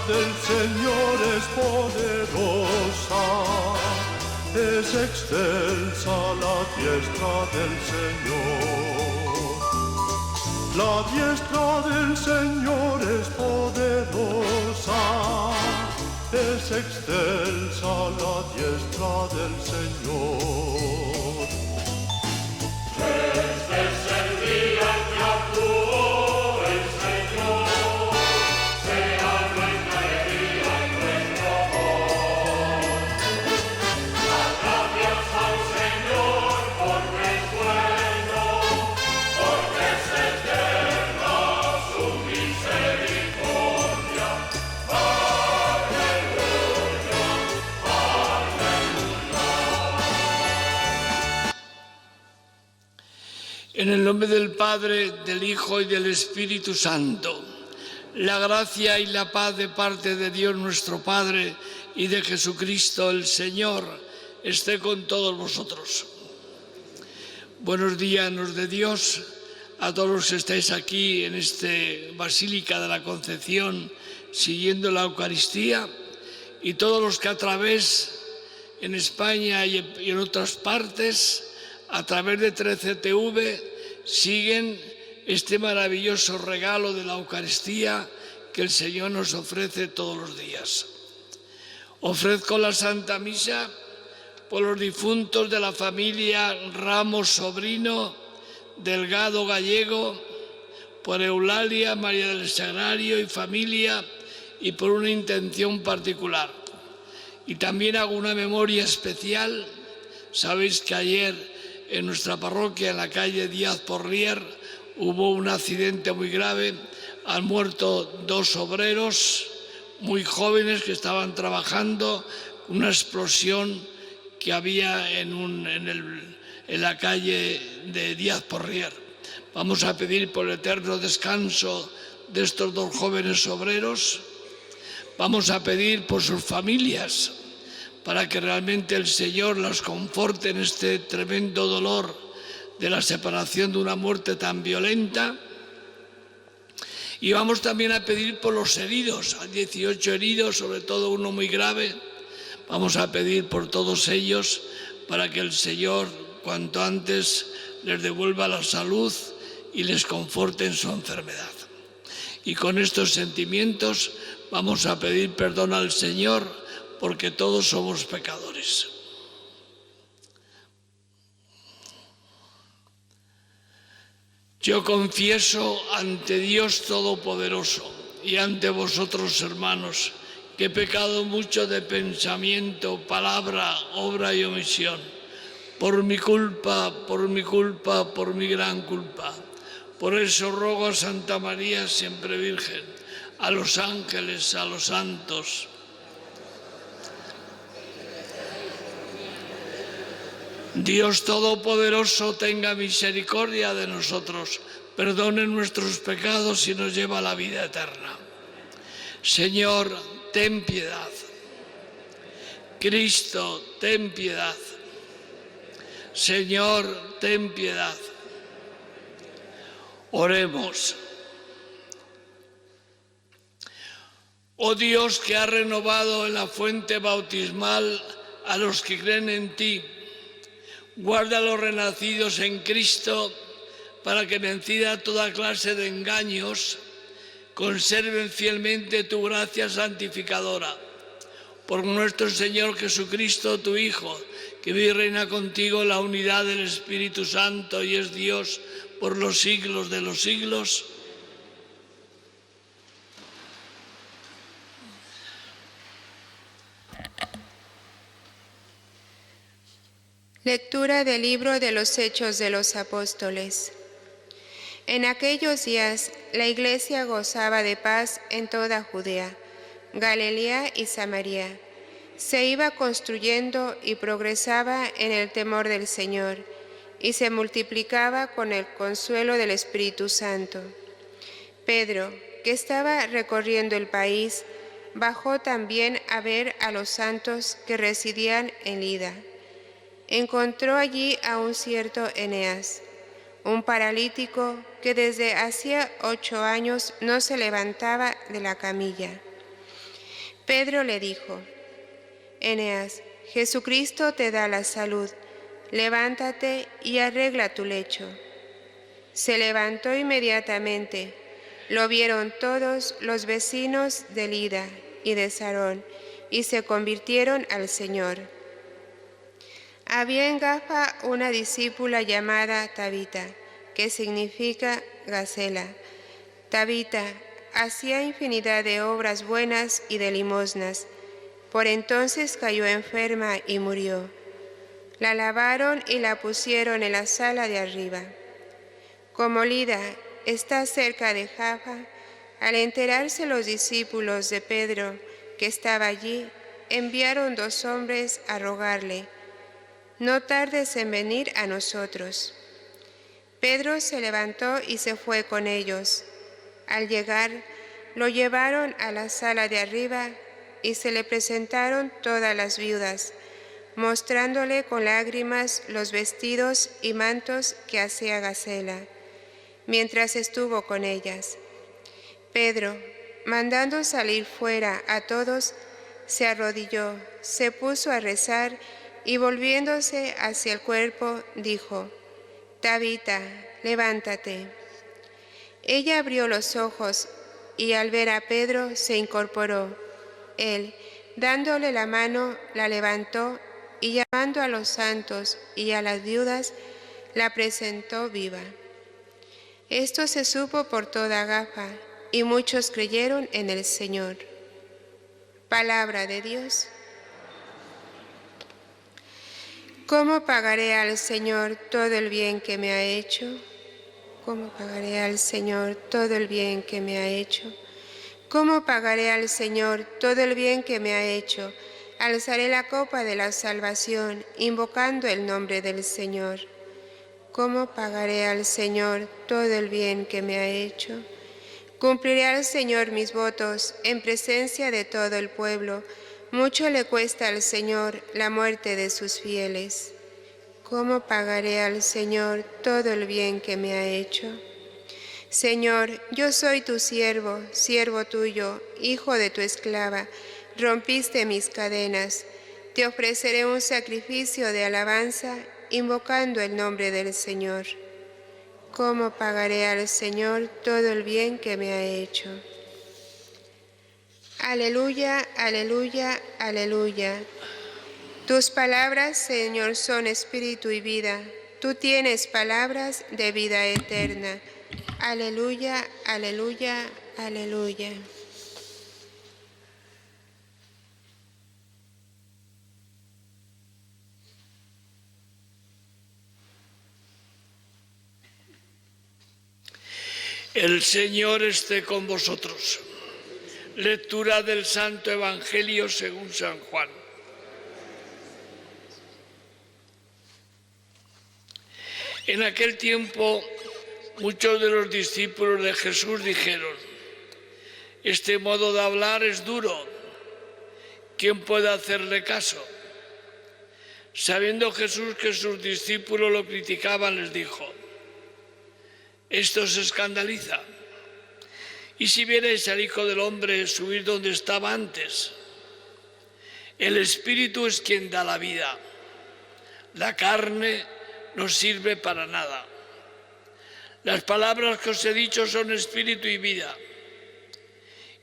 del Señor es poderosa, es excelsa la diestra del Señor. La diestra del Señor es poderosa, es excelsa la diestra del Señor. Este es el día en que actuó el Señor, sea nuestra alegría y nuestro amor. Las gracias al Señor porque es bueno, porque es eterna su misericordia. En el nombre del Padre, del Hijo y del Espíritu Santo, la gracia y la paz de parte de Dios nuestro Padre y de Jesucristo el Señor esté con todos vosotros. Buenos días nos de Dios a todos los que estáis aquí en esta Basílica de la Concepción siguiendo la Eucaristía y todos los que a través en España y en otras partes a través de 13TV siguen este maravilloso regalo de la Eucaristía que el Señor nos ofrece todos los días. Ofrezco la Santa Misa por los difuntos de la familia Ramos Sobrino, Delgado Gallego, por Eulalia, María del Sagrario y familia y por una intención particular. Y también hago una memoria especial. Sabéis que ayer en nuestra parroquia, en la calle Díaz Porlier, hubo un accidente muy grave. Han muerto 2 obreros muy jóvenes que estaban trabajando, una explosión que había en la calle de Díaz Porlier. Vamos a pedir por el eterno descanso de estos 2 jóvenes obreros. Vamos a pedir por sus familias, para que realmente el Señor las conforte en este tremendo dolor de la separación de una muerte tan violenta. Y vamos también a pedir por los heridos, hay 18 heridos, sobre todo uno muy grave. Vamos a pedir por todos ellos para que el Señor cuanto antes les devuelva la salud y les conforte en su enfermedad. Y con estos sentimientos vamos a pedir perdón al Señor, porque todos somos pecadores. Yo confieso ante Dios Todopoderoso y ante vosotros, hermanos, que he pecado mucho de pensamiento, palabra, obra y omisión, por mi culpa, por mi gran culpa. Por eso rogo a Santa María, siempre Virgen, a los ángeles, a los santos, Dios Todopoderoso tenga misericordia de nosotros, perdone nuestros pecados y nos lleve a la vida eterna. Señor, ten piedad. Cristo, ten piedad. Señor, ten piedad. Oremos. Oh Dios, que has renovado en la fuente bautismal a los que creen en ti, guarda a los renacidos en Cristo para que, vencida toda clase de engaños, conserven fielmente tu gracia santificadora. Por nuestro Señor Jesucristo, tu Hijo, que vive y reina contigo en la unidad del Espíritu Santo y es Dios por los siglos de los siglos. Lectura del libro de los Hechos de los Apóstoles. En aquellos días la Iglesia gozaba de paz en toda Judea, Galilea y Samaria. Se iba construyendo y progresaba en el temor del Señor, y se multiplicaba con el consuelo del Espíritu Santo. Pedro, que estaba recorriendo el país, bajó también a ver a los santos que residían en Lida. Encontró allí a un cierto Eneas, un paralítico que desde hacía 8 años no se levantaba de la camilla. Pedro le dijo: Eneas, Jesucristo te da la salud, levántate y arregla tu lecho. Se levantó inmediatamente. Lo vieron todos los vecinos de Lida y de Sarón, y se convirtieron al Señor. Había en Jaffa una discípula llamada Tabita, que significa Gacela. Tabita hacía infinidad de obras buenas y de limosnas. Por entonces cayó enferma y murió. La lavaron y la pusieron en la sala de arriba. Como Lida está cerca de Jaffa, al enterarse los discípulos de Pedro que estaba allí, enviaron 2 hombres a rogarle: no tardes en venir a nosotros. Pedro se levantó y se fue con ellos. Al llegar, lo llevaron a la sala de arriba y se le presentaron todas las viudas, mostrándole con lágrimas los vestidos y mantos que hacía Gacela, mientras estuvo con ellas. Pedro, mandando salir fuera a todos, se arrodilló, se puso a rezar y volviéndose hacia el cuerpo, dijo: Tabita, levántate. Ella abrió los ojos y al ver a Pedro se incorporó. Él, dándole la mano, la levantó y llamando a los santos y a las viudas, la presentó viva. Esto se supo por toda Jaffa y muchos creyeron en el Señor. Palabra de Dios. ¿Cómo pagaré al Señor todo el bien que me ha hecho? ¿Cómo pagaré al Señor todo el bien que me ha hecho? ¿Cómo pagaré al Señor todo el bien que me ha hecho? Alzaré la copa de la salvación, invocando el nombre del Señor. ¿Cómo pagaré al Señor todo el bien que me ha hecho? Cumpliré al Señor mis votos en presencia de todo el pueblo. Mucho le cuesta al Señor la muerte de sus fieles. ¿Cómo pagaré al Señor todo el bien que me ha hecho? Señor, yo soy tu siervo, siervo tuyo, hijo de tu esclava. Rompiste mis cadenas. Te ofreceré un sacrificio de alabanza, invocando el nombre del Señor. ¿Cómo pagaré al Señor todo el bien que me ha hecho? Aleluya, aleluya, aleluya. Tus palabras, Señor, son espíritu y vida. Tú tienes palabras de vida eterna. Aleluya, aleluya, aleluya. El Señor esté con vosotros. Lectura del Santo Evangelio según San Juan. En aquel tiempo, muchos de los discípulos de Jesús dijeron: este modo de hablar es duro. ¿Quién puede hacerle caso? Sabiendo Jesús que sus discípulos lo criticaban, les dijo: esto se escandaliza. Y si vierais al Hijo del Hombre subir donde estaba antes, el Espíritu es quien da la vida. La carne no sirve para nada. Las palabras que os he dicho son espíritu y vida.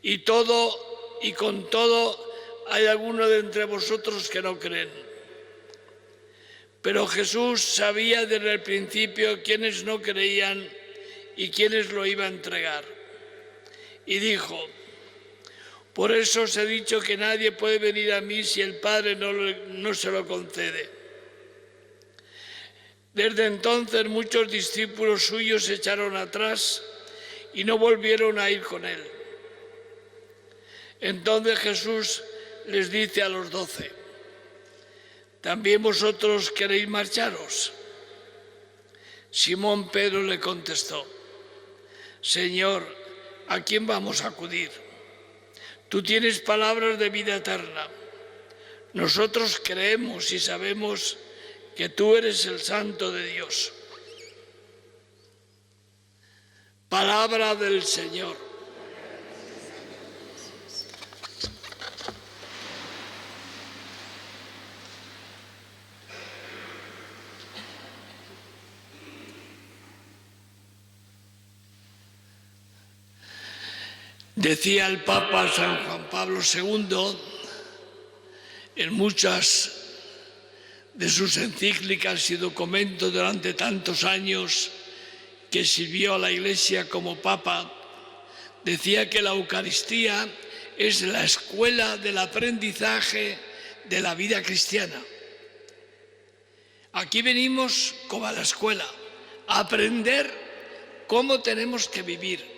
Y con todo hay alguno de entre vosotros que no creen. Pero Jesús sabía desde el principio quiénes no creían y quiénes lo iba a entregar. Y dijo: por eso os he dicho que nadie puede venir a mí si el Padre no se lo concede. Desde entonces muchos discípulos suyos se echaron atrás y no volvieron a ir con él. Entonces Jesús les dice a los 12: ¿también vosotros queréis marcharos? Simón Pedro le contestó: Señor, ¿a quién vamos a acudir? Tú tienes palabras de vida eterna. Nosotros creemos y sabemos que tú eres el Santo de Dios. Palabra del Señor. Decía el Papa San Juan Pablo II en muchas de sus encíclicas y documentos durante tantos años que sirvió a la Iglesia como Papa, decía que la Eucaristía es la escuela del aprendizaje de la vida cristiana. Aquí venimos como a la escuela, a aprender cómo tenemos que vivir.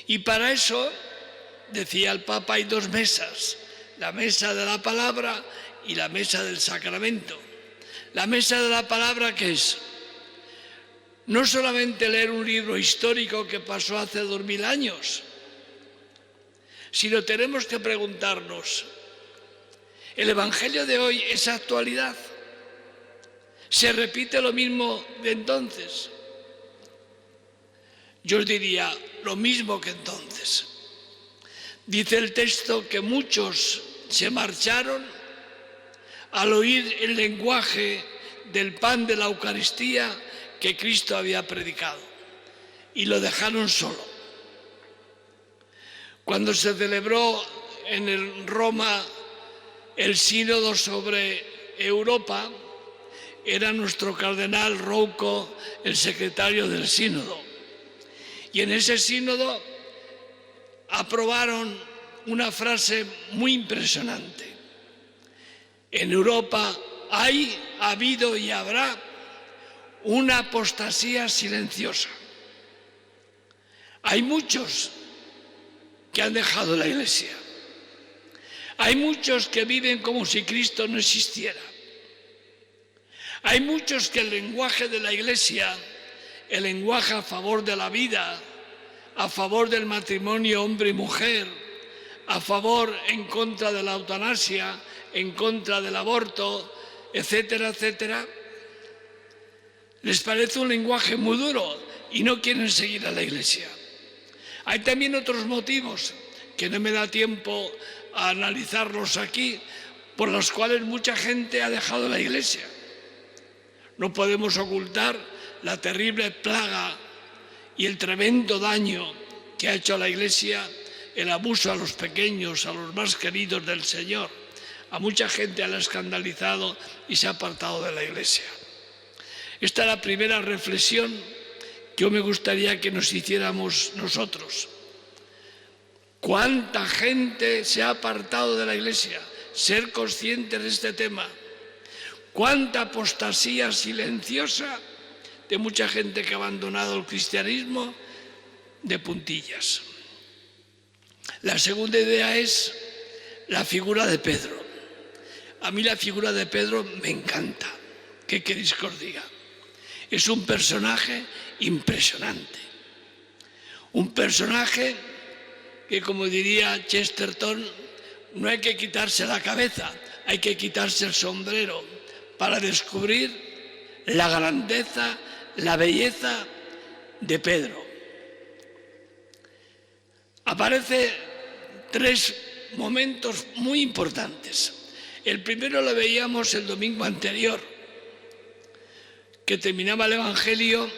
Y para eso, decía el Papa, hay dos mesas, la mesa de la palabra y la mesa del sacramento. La mesa de la palabra, ¿qué es? No solamente leer un libro histórico que pasó hace 2000 años, sino tenemos que preguntarnos, ¿el Evangelio de hoy es actualidad? ¿Se repite lo mismo de entonces? Yo os diría lo mismo que entonces. Dice el texto que muchos se marcharon al oír el lenguaje del pan de la Eucaristía que Cristo había predicado y lo dejaron solo. Cuando se celebró en Roma el sínodo sobre Europa, era nuestro cardenal Rouco el secretario del sínodo. Y en ese sínodo aprobaron una frase muy impresionante. En Europa hay, ha habido y habrá una apostasía silenciosa. Hay muchos que han dejado la Iglesia. Hay muchos que viven como si Cristo no existiera. Hay muchos que el lenguaje de la Iglesia, el lenguaje a favor de la vida, a favor del matrimonio hombre y mujer, a favor, en contra de la eutanasia, en contra del aborto, etcétera, etcétera, les parece un lenguaje muy duro y no quieren seguir a la Iglesia. Hay también otros motivos que no me da tiempo a analizarlos aquí, por los cuales mucha gente ha dejado la Iglesia. No podemos ocultar la terrible plaga y el tremendo daño que ha hecho a la Iglesia el abuso a los pequeños, a los más queridos del Señor. A mucha gente la ha escandalizado y se ha apartado de la Iglesia. Esta es la primera reflexión que yo me gustaría que nos hiciéramos nosotros. ¿Cuánta gente se ha apartado de la Iglesia? Ser conscientes de este tema. ¿Cuánta apostasía silenciosa de mucha gente que ha abandonado el cristianismo de puntillas? La segunda idea es la figura de Pedro. A mí la figura de Pedro me encanta. ¿Qué queréis que os diga? Es un personaje impresionante. Un personaje que, como diría Chesterton, no hay que quitarse la cabeza, hay que quitarse el sombrero para descubrir la grandeza, la belleza de Pedro. Aparece tres momentos muy importantes. El primero lo veíamos el domingo anterior, que terminaba el Evangelio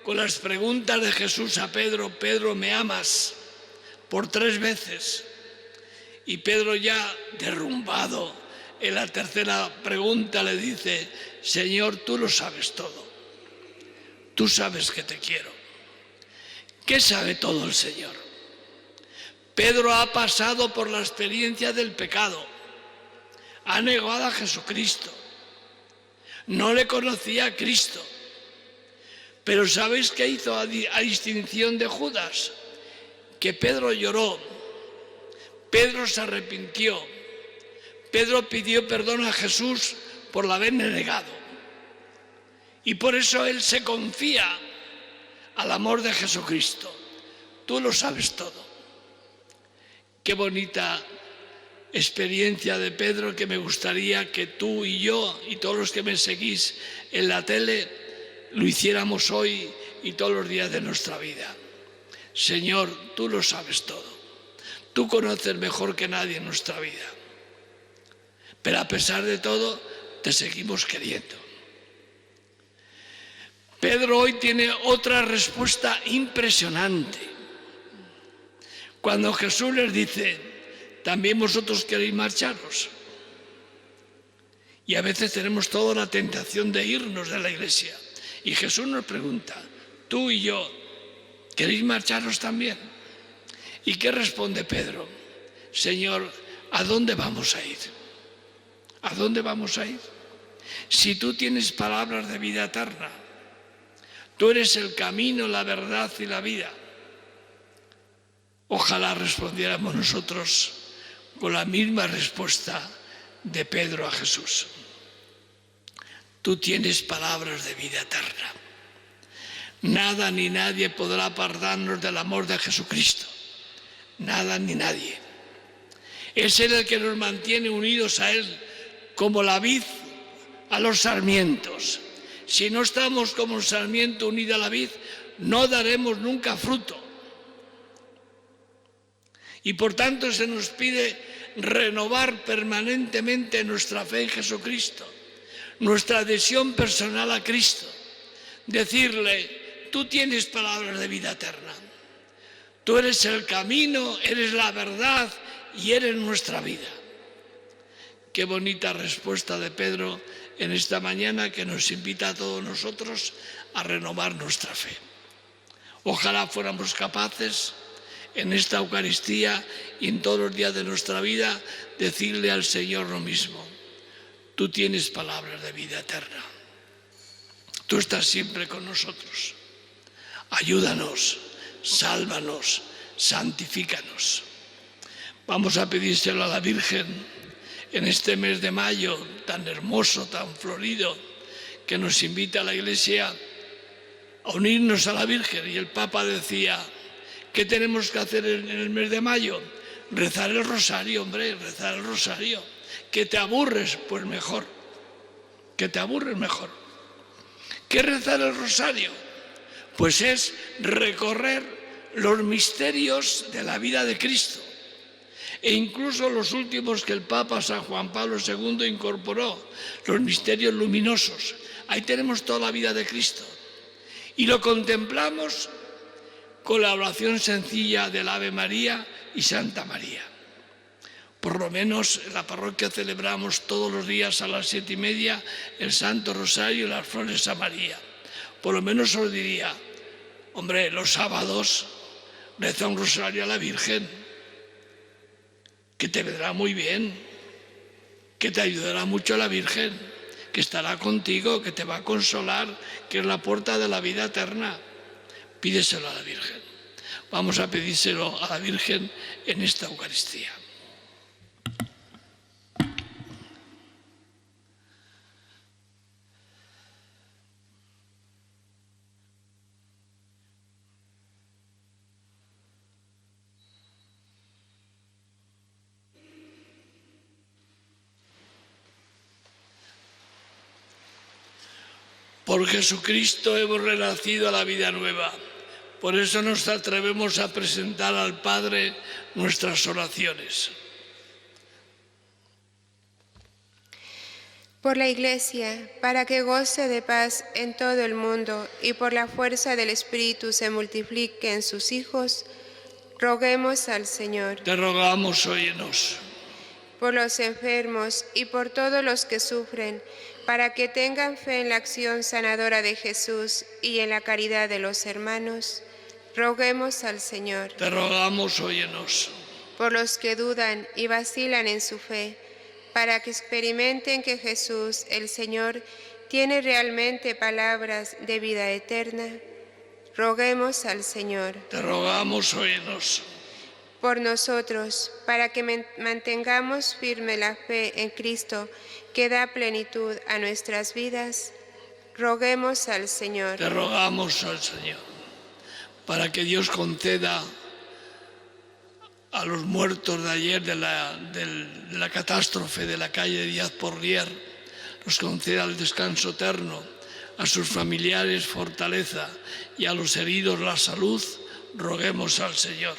con las preguntas de Jesús a Pedro: Pedro, ¿me amas? Por 3 veces. Y Pedro, ya derrumbado en la tercera pregunta, le dice: Señor, tú lo sabes todo. Tú sabes que te quiero. ¿Qué sabe todo el Señor? Pedro ha pasado por la experiencia del pecado. Ha negado a Jesucristo. No le conocía a Cristo. Pero ¿sabéis qué hizo a distinción de Judas? Que Pedro lloró. Pedro se arrepintió. Pedro pidió perdón a Jesús por haberle negado. Y por eso él se confía al amor de Jesucristo. Tú lo sabes todo. Qué bonita experiencia de Pedro, que me gustaría que tú y yo y todos los que me seguís en la tele lo hiciéramos hoy y todos los días de nuestra vida. Señor, tú lo sabes todo. Tú conoces mejor que nadie nuestra vida. Pero a pesar de todo, te seguimos queriendo. Pedro hoy tiene otra respuesta impresionante. Cuando Jesús les dice, ¿también vosotros queréis marcharos? Y a veces tenemos toda la tentación de irnos de la iglesia. Y Jesús nos pregunta, tú y yo, ¿queréis marcharos también? ¿Y qué responde Pedro? Señor, ¿a dónde vamos a ir? ¿A dónde vamos a ir? Si tú tienes palabras de vida eterna, tú eres el camino, la verdad y la vida. Ojalá respondiéramos nosotros con la misma respuesta de Pedro a Jesús. Tú tienes palabras de vida eterna. Nada ni nadie podrá apartarnos del amor de Jesucristo. Nada ni nadie. Es Él el que nos mantiene unidos a Él, como la vid a los sarmientos. Si no estamos como el sarmiento unido a la vid, no daremos nunca fruto. Y por tanto se nos pide renovar permanentemente nuestra fe en Jesucristo, nuestra adhesión personal a Cristo. Decirle, tú tienes palabras de vida eterna. Tú eres el camino, eres la verdad y eres nuestra vida. Qué bonita respuesta de Pedro en esta mañana, que nos invita a todos nosotros a renovar nuestra fe. Ojalá fuéramos capaces en esta Eucaristía y en todos los días de nuestra vida decirle al Señor lo mismo. Tú tienes palabras de vida eterna. Tú estás siempre con nosotros. Ayúdanos, sálvanos, santifícanos. Vamos a pedírselo a la Virgen en este mes de mayo tan hermoso, tan florido, que nos invita a la Iglesia a unirnos a la Virgen. Y el Papa decía, ¿qué tenemos que hacer en el mes de mayo? Rezar el rosario, hombre, rezar el rosario. ¿Que te aburres? Pues mejor. ¿Que te aburres? Mejor. ¿Qué es rezar el rosario? Pues es recorrer los misterios de la vida de Cristo. E incluso los últimos que el Papa San Juan Pablo II incorporó, los misterios luminosos. Ahí tenemos toda la vida de Cristo. Y lo contemplamos con la oración sencilla del Ave María y Santa María. Por lo menos en la parroquia celebramos todos los días a las 7:30 el Santo Rosario y las flores a María. Por lo menos os diría, hombre, los sábados reza un rosario a la Virgen, que te vendrá muy bien, que te ayudará mucho a la Virgen, que estará contigo, que te va a consolar, que es la puerta de la vida eterna. Pídeselo a la Virgen. Vamos a pedírselo a la Virgen en esta Eucaristía. Por Jesucristo hemos renacido a la vida nueva. Por eso nos atrevemos a presentar al Padre nuestras oraciones. Por la Iglesia, para que goce de paz en todo el mundo y por la fuerza del Espíritu se multipliquen sus hijos, roguemos al Señor. Te rogamos, óyenos. Por los enfermos y por todos los que sufren, para que tengan fe en la acción sanadora de Jesús y en la caridad de los hermanos, roguemos al Señor. Te rogamos, óyenos. Por los que dudan y vacilan en su fe, para que experimenten que Jesús, el Señor, tiene realmente palabras de vida eterna, roguemos al Señor. Te rogamos, óyenos. Por nosotros, para que mantengamos firme la fe en Cristo, que da plenitud a nuestras vidas, roguemos al Señor. Te rogamos al Señor, para que Dios conceda a los muertos de ayer de la catástrofe de la calle Díaz Porlier, los conceda el descanso eterno, a sus familiares fortaleza y a los heridos la salud, roguemos al Señor.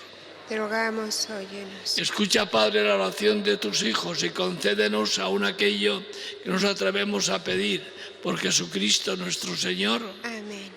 Te rogamos, óyenos. Escucha, Padre, la oración de tus hijos y concédenos aún aquello que nos atrevemos a pedir por Jesucristo nuestro Señor. Amén.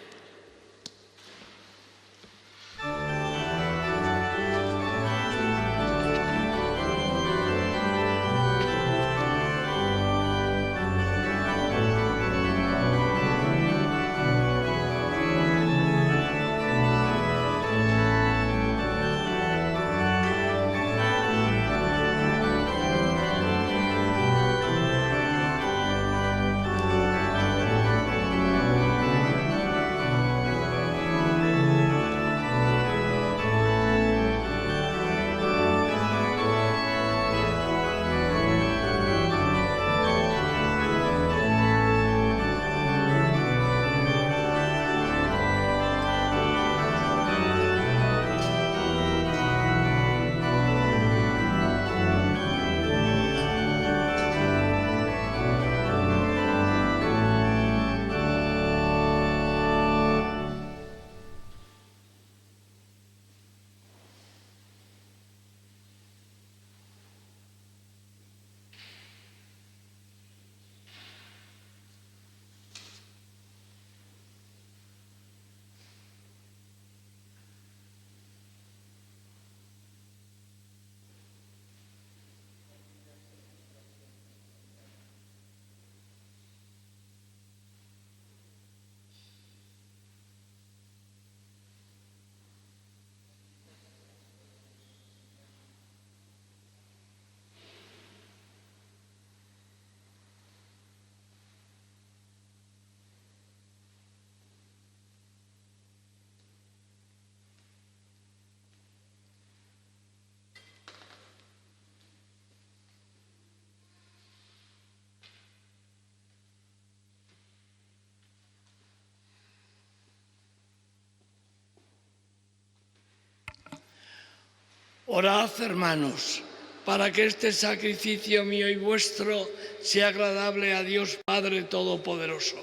Orad, hermanos, para que este sacrificio mío y vuestro sea agradable a Dios Padre Todopoderoso.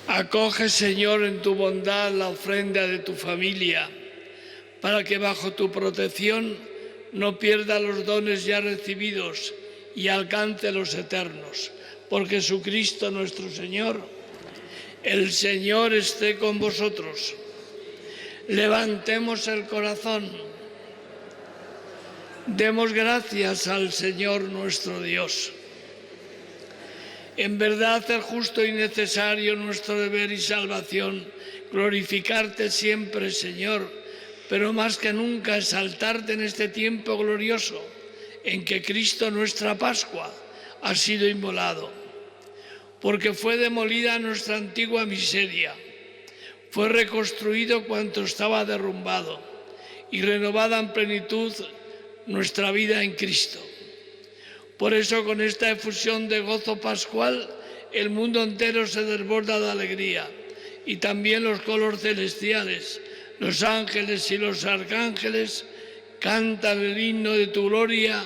Acoge, Señor, en tu bondad la ofrenda de tu familia, para que bajo tu protección no pierda los dones ya recibidos y alcance los eternos. Por Jesucristo nuestro Señor. El Señor esté con vosotros. Levantemos el corazón. Demos gracias al Señor nuestro Dios. En verdad es justo y necesario nuestro deber y salvación glorificarte siempre, Señor, pero más que nunca exaltarte en este tiempo glorioso en que Cristo, nuestra Pascua, ha sido inmolado. Porque fue demolida nuestra antigua miseria, fue reconstruido cuanto estaba derrumbado y renovada en plenitud nuestra vida en Cristo. Por eso, con esta efusión de gozo pascual, el mundo entero se desborda de alegría, y también los coros celestiales, los ángeles y los arcángeles cantan el himno de tu gloria,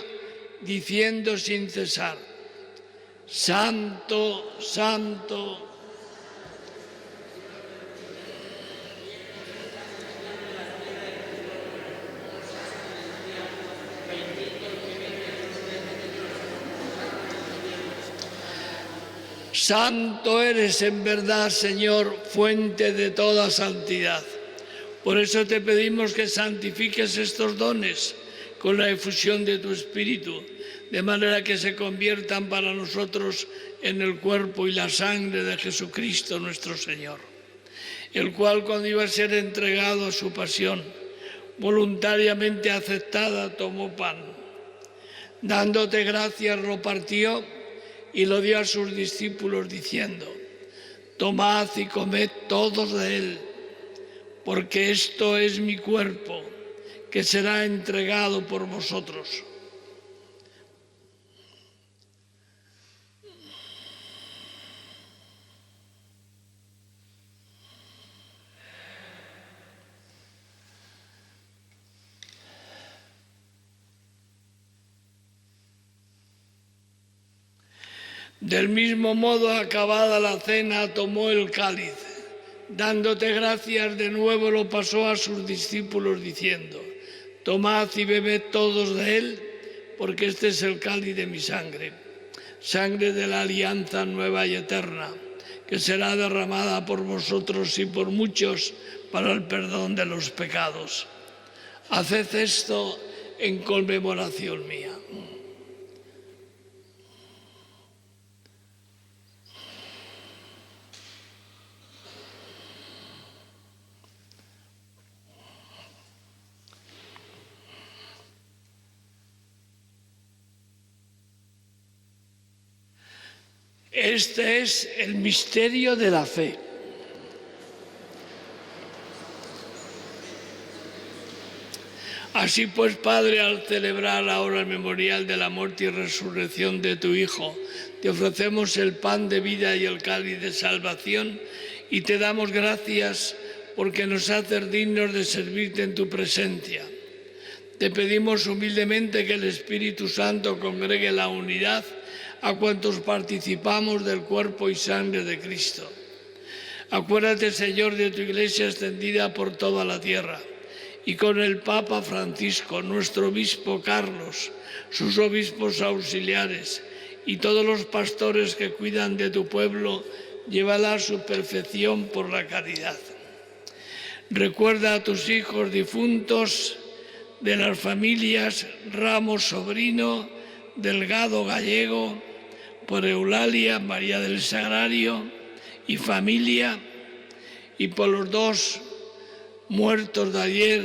diciendo sin cesar: Santo, Santo. Santo eres en verdad, Señor, fuente de toda santidad. Por eso te pedimos que santifiques estos dones con la efusión de tu Espíritu, de manera que se conviertan para nosotros en el cuerpo y la sangre de Jesucristo nuestro Señor, el cual, cuando iba a ser entregado a su pasión, voluntariamente aceptada, tomó pan. Dándote gracias, lo partió y lo dio a sus discípulos, diciendo: Tomad y comed todos de él, porque esto es mi cuerpo, que será entregado por vosotros. Del mismo modo, acabada la cena, tomó el cáliz. Dándote gracias de nuevo, lo pasó a sus discípulos, diciendo: Tomad y bebed todos de él, porque este es el cáliz de mi sangre, sangre de la alianza nueva y eterna, que será derramada por vosotros y por muchos para el perdón de los pecados. Haced esto en conmemoración mía. Este es el misterio de la fe. Así pues, Padre, al celebrar ahora el memorial de la muerte y resurrección de tu Hijo, te ofrecemos el pan de vida y el cáliz de salvación, y te damos gracias porque nos haces dignos de servirte en tu presencia. Te pedimos humildemente que el Espíritu Santo congregue la unidad a cuantos participamos del cuerpo y sangre de Cristo. Acuérdate, Señor, de tu Iglesia extendida por toda la tierra, y con el Papa Francisco, nuestro obispo Carlos, sus obispos auxiliares y todos los pastores que cuidan de tu pueblo, llévala a su perfección por la caridad. Recuerda a tus hijos difuntos de las familias Ramos Sobrino, Delgado Gallego, por Eulalia, María del Sagrario y familia, y por los dos muertos de ayer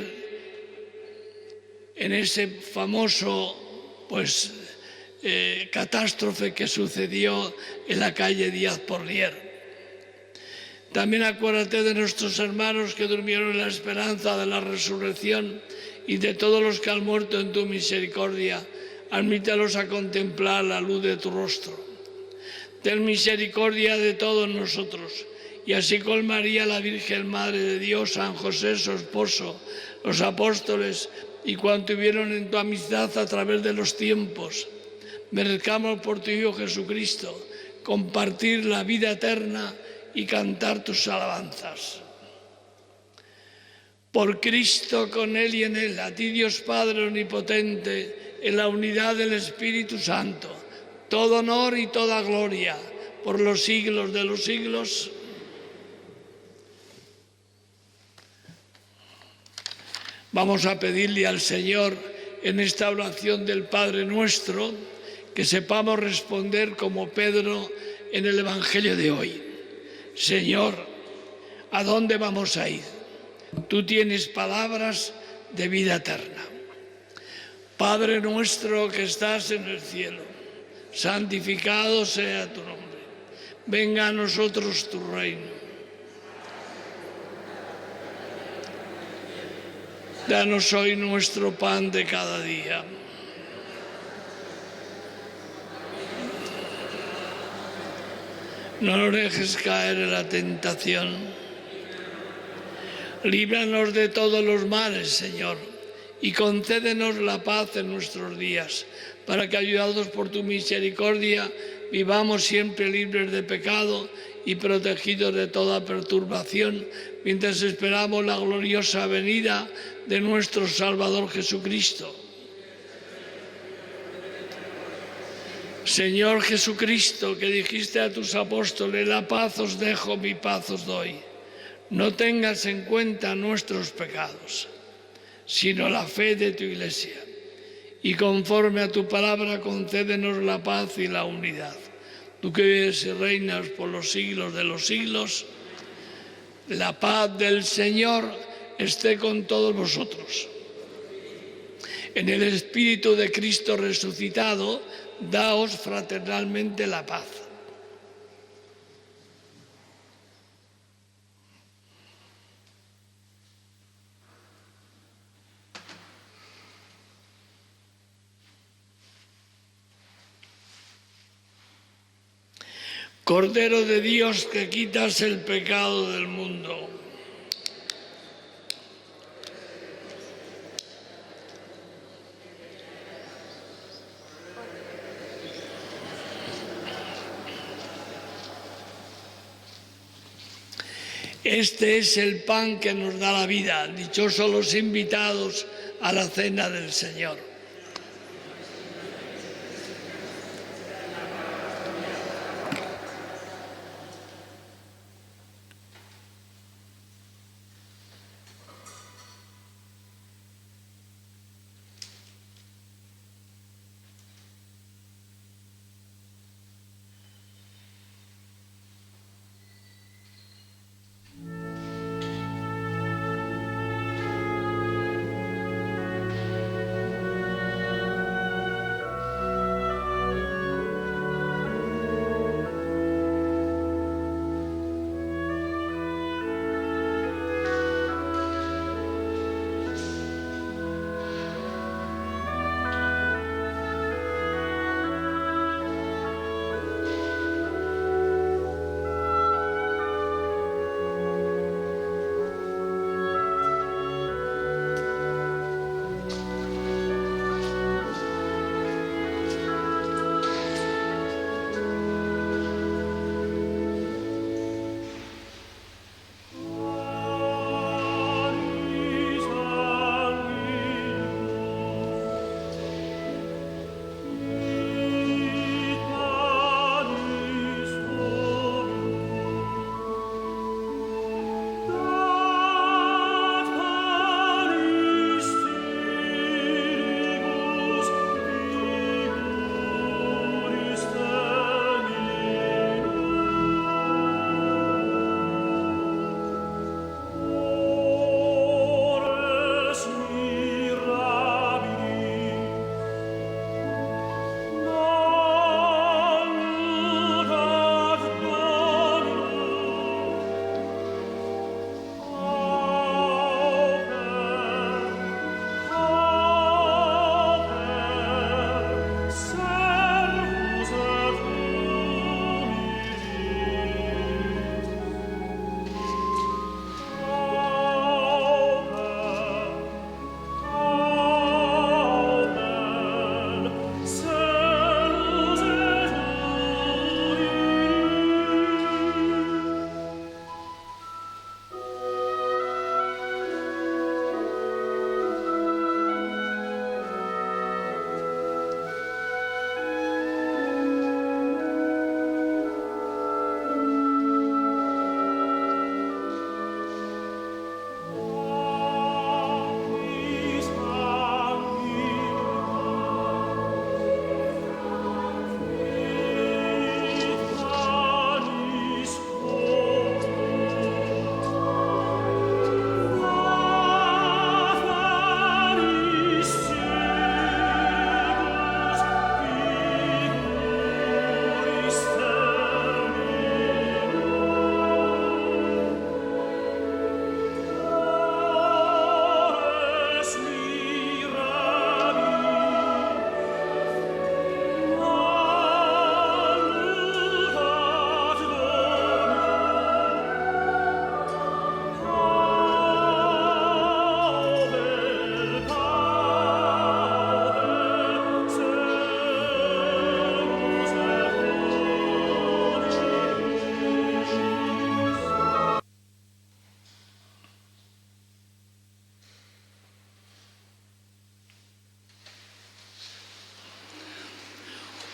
en ese famoso catástrofe que sucedió en la calle Díaz Porlier. También acuérdate de nuestros hermanos que durmieron en la esperanza de la resurrección, y de todos los que han muerto en tu misericordia, admítelos a contemplar la luz de tu rostro. ten misericordia de todos nosotros, y así con María, la Virgen Madre de Dios, San José, su esposo, los apóstoles y cuanto vivieron en tu amistad a través de los tiempos, merezcamos por tu Hijo Jesucristo compartir la vida eterna y cantar tus alabanzas. Por Cristo, con Él y en Él, a ti Dios Padre Omnipotente, en la unidad del Espíritu Santo, todo honor y toda gloria por los siglos de los siglos. Vamos a pedirle al Señor en esta oración del Padre Nuestro que sepamos responder como Pedro en el Evangelio de hoy. Señor, ¿a dónde vamos a ir? Tú tienes palabras de vida eterna. Padre nuestro que estás en el cielo, santificado sea tu nombre. Venga a nosotros tu reino. Danos hoy nuestro pan de cada día. No nos dejes caer en la tentación. Líbranos de todos los males, Señor, y concédenos la paz en nuestros días, para que, ayudados por tu misericordia, vivamos siempre libres de pecado y protegidos de toda perturbación, mientras esperamos la gloriosa venida de nuestro Salvador Jesucristo. Señor Jesucristo, que dijiste a tus apóstoles, la paz os dejo, mi paz os doy. No tengas en cuenta nuestros pecados, sino la fe de tu Iglesia. Y conforme a tu palabra, concédenos la paz y la unidad. Tú que vives y reinas por los siglos de los siglos, la paz del Señor esté con todos vosotros. En el Espíritu de Cristo resucitado, daos fraternalmente la paz. Cordero de Dios, que quitas el pecado del mundo. Este es el pan que nos da la vida. Dichosos los invitados a la cena del Señor.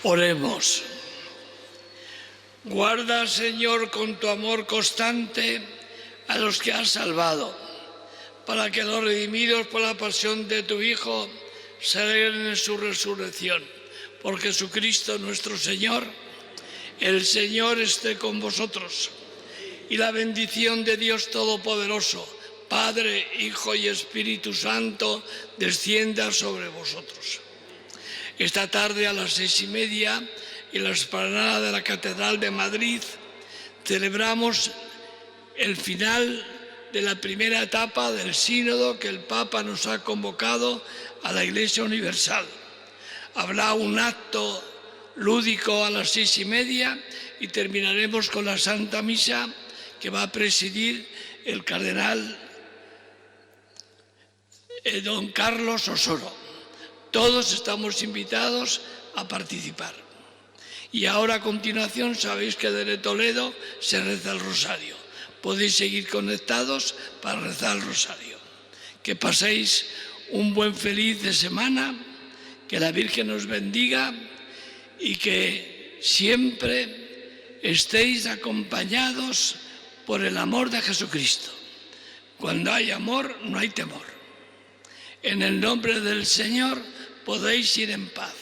Oremos. Guarda, Señor, con tu amor constante a los que has salvado, para que los redimidos por la pasión de tu Hijo se alegren en su resurrección. Por Jesucristo nuestro Señor. El Señor esté con vosotros. Y la bendición de Dios Todopoderoso, Padre, Hijo y Espíritu Santo, descienda sobre vosotros. Esta tarde a las 6:30, en la explanada de la Catedral de Madrid, celebramos el final de la primera etapa del sínodo que el Papa nos ha convocado a la Iglesia Universal. Habrá un acto lúdico a las 6:30 y terminaremos con la Santa Misa que va a presidir el cardenal don Carlos Osoro. Todos estamos invitados a participar. Y ahora a continuación sabéis que desde Toledo se reza el rosario. Podéis seguir conectados para rezar el rosario. Que paséis un buen feliz de semana, que la Virgen os bendiga y que siempre estéis acompañados por el amor de Jesucristo. Cuando hay amor, no hay temor. En el nombre del Señor podéis ir en paz.